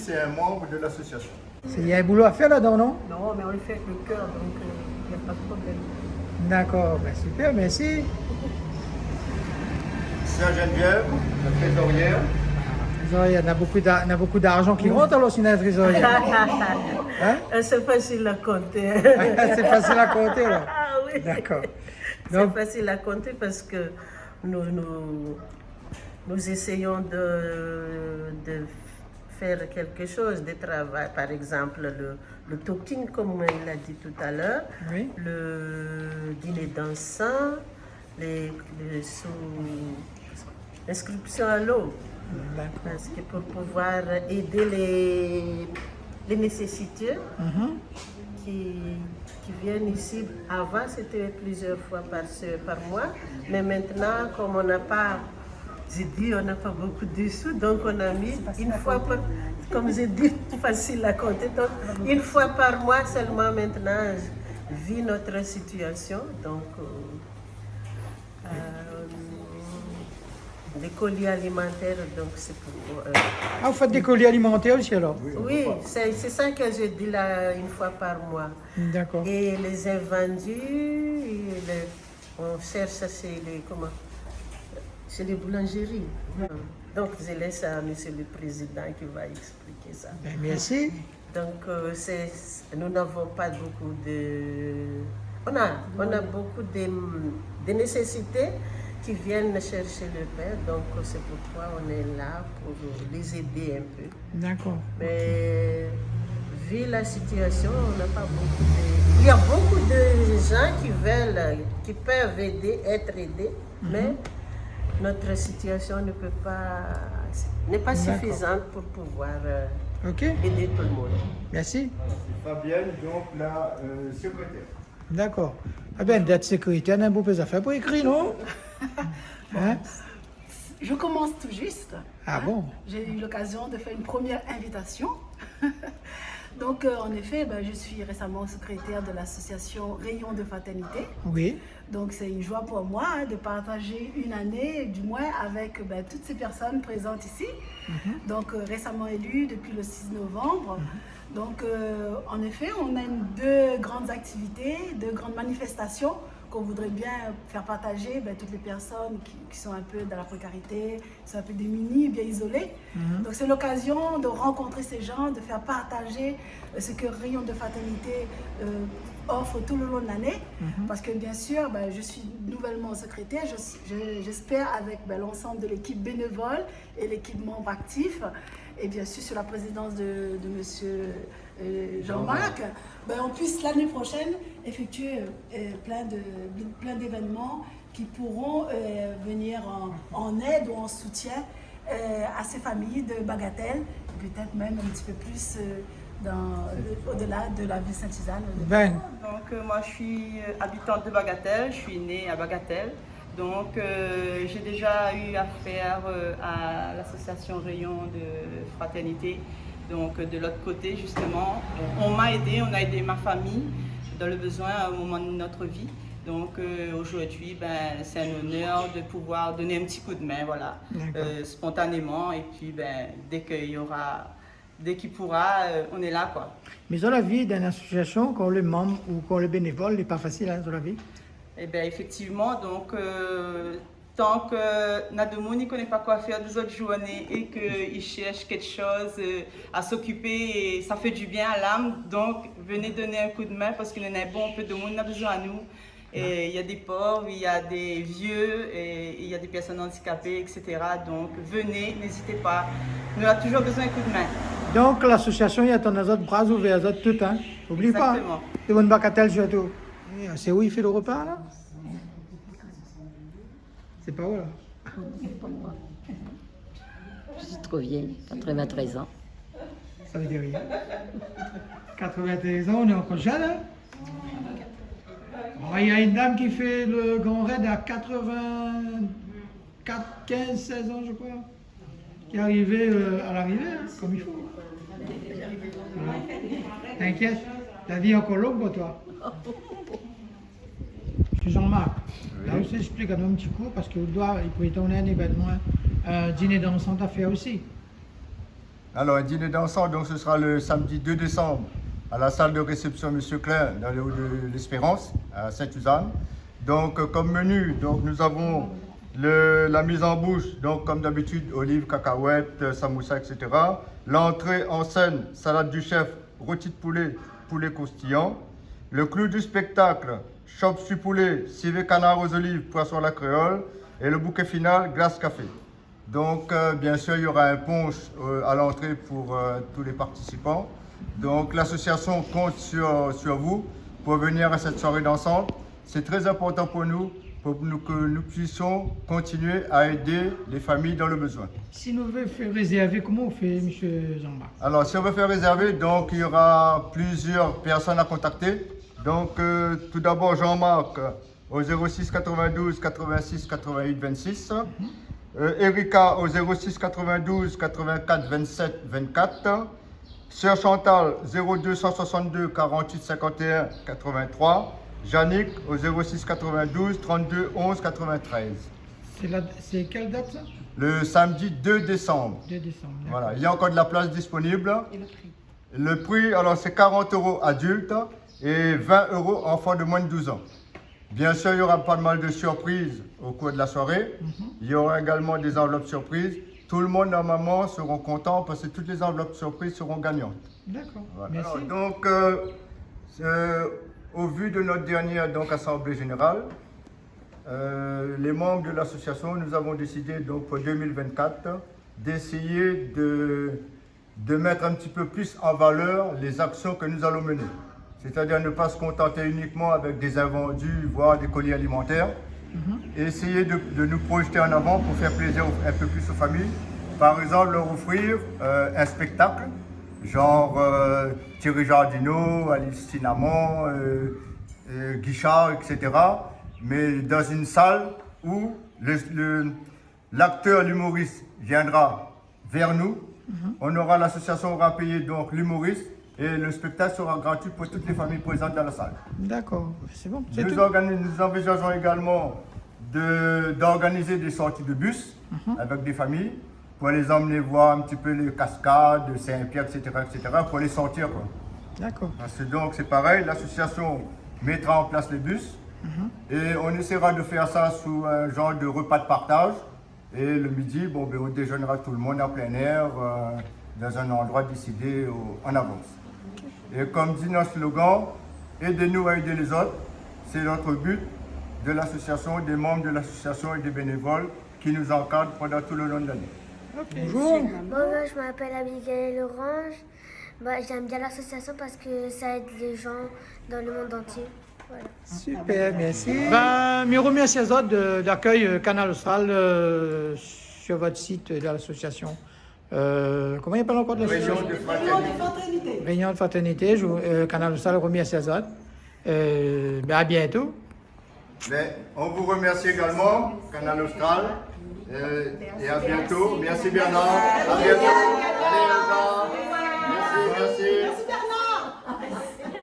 c'est un membre de l'association. Il y a un boulot à faire là-dedans, non? Non, mais on le fait avec le cœur, donc il n'y a pas de problème. D'accord, ben super, merci. Sœur Geneviève, la trésorière. Trésorier, il y a beaucoup d'argent qui rentre alors c'est une trésorière. Hein? C'est facile à compter. C'est facile à compter là. Ah oui. D'accord. C'est Donc, facile à compter parce que nous essayons de faire quelque chose, de travail. Par exemple, le talking, comme il a dit tout à l'heure, oui. le dîner dansant, l'inscription à l'eau. D'accord. Parce que pour pouvoir aider les nécessiteux qui viennent ici, avant c'était plusieurs fois par mois, mais maintenant comme on n'a pas, j'ai dit, on n'a pas beaucoup de sous, donc on a mis une fois par, comme j'ai dit, facile à compter, donc une fois par mois seulement maintenant, vu notre situation, donc les colis alimentaires, donc c'est pour... Ah, vous faites des colis alimentaires aussi alors? oui, c'est ça que je dis là une fois par mois. D'accord. Et les invendus, on cherche ça chez les boulangeries. Donc je laisse à Monsieur le Président qui va expliquer ça. Ben, merci. Donc nous n'avons pas beaucoup de... On a beaucoup de nécessités qui viennent chercher le pain, donc c'est pourquoi on est là pour les aider un peu. D'accord. Mais vu la situation, on n'a pas beaucoup de... Il y a beaucoup de gens qui peuvent aider, être aidés, mais notre situation n'est pas suffisante pour pouvoir aider tout le monde. Merci. Fabienne, donc la secrétaire. D'accord. Ah ben, d'être secrétaire, on a beaucoup d'affaires pour écrire, non? Hein? Je commence tout juste. Ah bon? J'ai eu l'occasion de faire une première invitation. Donc, en effet, je suis récemment secrétaire de l'association Rayon de Fraternité. Oui. Donc, c'est une joie pour moi de partager une année, du moins, avec toutes ces personnes présentes ici. Donc, récemment élue depuis le 6 novembre. Donc, en effet, on a deux grandes activités, deux grandes manifestations qu'on voudrait bien faire partager toutes les personnes qui sont un peu dans la précarité, qui sont un peu démunies, bien isolées. Donc c'est l'occasion de rencontrer ces gens, de faire partager ce que Rayon de Fraternité offre tout le long de l'année. Parce que bien sûr, je suis nouvellement secrétaire, j'espère avec l'ensemble de l'équipe bénévole et l'équipe membre actif, et bien sûr sur la présidence de monsieur Jean-Marc, on puisse l'année prochaine effectuer plein d'événements qui pourront venir en aide ou en soutien à ces familles de Bagatelle, peut-être même un petit peu plus au-delà de la ville Sainte-Suzanne. Donc moi je suis habitante de Bagatelle, je suis née à Bagatelle. Donc j'ai déjà eu affaire à l'association Rayon de Fraternité. Donc de l'autre côté justement, on m'a aidé, on a aidé ma famille dans le besoin à un moment de notre vie. Donc aujourd'hui, c'est un honneur de pouvoir donner un petit coup de main, voilà, spontanément. Et puis dès qu'il pourra, on est là, quoi. Mais dans la vie d'une association, quand le membre ou quand le bénévole n'est pas facile dans la vie? Eh bien effectivement, donc tant que Nademoun ne connaît pas quoi faire des autres journées et qu'il cherche quelque chose à s'occuper, et ça fait du bien à l'âme. Donc venez donner un coup de main parce qu'il y en a bon peu de monde a besoin de nous. Et il y a des pauvres, il y a des vieux, et il y a des personnes handicapées, etc. Donc venez, n'hésitez pas. Nous avons toujours besoin d'un coup de main. Donc l'association, il y a ton autres bras ouverts, les autres tout, hein? N'oublie pas. Exactement. C'est une Bagatelle surtout. C'est où il fait le repas là? C'est pas où là? Je suis trop vieille, 93 ans. Ça veut dire rien. 93 ans, on est encore jeune, hein? Oh, il y a une dame qui fait le grand raid à 84, 15, 16 ans, je crois. Qui est arrivée à l'arrivée, hein, comme il faut. Voilà. T'inquiète, la vie est encore longue pour toi. Jean-Marc, là aussi j'explique un petit coup parce qu'il peut y donner un événement, un dîner dansant à faire aussi. Alors, un dîner dansant, donc ce sera le samedi 2 décembre à la salle de réception M. Klein dans les Hauts de l'Espérance, à Sainte-Suzanne. Donc, comme menu, donc, nous avons la mise en bouche, donc comme d'habitude, olives, cacahuètes, samoussa, etc. L'entrée en scène, salade du chef, rôti de poulet, poulet croustillant. Le clou du spectacle, chop-suey poulet, civet canard aux olives, poisson à la créole. Et le bouquet final, glace café. Donc, bien sûr, il y aura un punch à l'entrée pour tous les participants. Donc, l'association compte sur vous pour venir à cette soirée dansante. C'est très important pour nous que nous puissions continuer à aider les familles dans le besoin. Si nous voulons faire réserver, comment on fait, M. Jean-Marc? Alors, si on veut faire réserver, donc il y aura plusieurs personnes à contacter. Donc, tout d'abord, Jean-Marc au 06 92 86 88 26. Erika au 06 92 84 27 24. Sœur Chantal 02 162 48 51 83. Yannick au 06 92 32 11 93. C'est quelle date ça? Le samedi 2 décembre. 2 décembre. Voilà, il y a encore de la place disponible. Et le prix? Le prix, alors c'est 40 € adultes et 20 € enfants de moins de 12 ans. Bien sûr, il y aura pas mal de surprises au cours de la soirée. Il y aura également des enveloppes surprises. Tout le monde, normalement, seront contents parce que toutes les enveloppes surprises seront gagnantes. D'accord. Voilà. Merci. Alors, donc, au vu de notre dernière assemblée générale, les membres de l'association, nous avons décidé donc pour 2024 d'essayer de mettre un petit peu plus en valeur les actions que nous allons mener. C'est-à-dire ne pas se contenter uniquement avec des invendus, voire des colis alimentaires, et essayer de nous projeter en avant pour faire plaisir un peu plus aux familles. Par exemple, leur offrir un spectacle, genre Thierry Jardino, Alice Cinnamon, Guichard, etc. Mais dans une salle où l'acteur, l'humoriste viendra vers nous. L'association aura payé donc l'humoriste et le spectacle sera gratuit pour toutes les familles présentes dans la salle. D'accord, c'est bon. C'est Nous tout. envisageons également d'organiser des sorties de bus avec des familles pour les emmener voir un petit peu les cascades, Saint-Pierre, etc., pour les sortir, quoi. D'accord. Parce que donc c'est pareil, l'association mettra en place les bus et on essaiera de faire ça sous un genre de repas de partage. Et le midi, on déjeunera tout le monde en plein air, dans un endroit décidé en avance. Et comme dit notre slogan, aidez-nous à aider les autres, c'est notre but de l'association, des membres de l'association et des bénévoles qui nous encadrent pendant tout le long de l'année. Bonjour. Bonjour, je m'appelle Abigail Orange. J'aime bien l'association parce que ça aide les gens dans le monde entier. Voilà. Super, merci. Je remercie les autres d'accueil Canal Austral sur votre site de l'association. Comment il appelle encore de l'association? Réunion de fraternité. Canal Austral remercie les autres. À bientôt. Mais on vous remercie également, Canal Austral, et à bientôt. Merci Bernard. À bientôt. Allez, au revoir.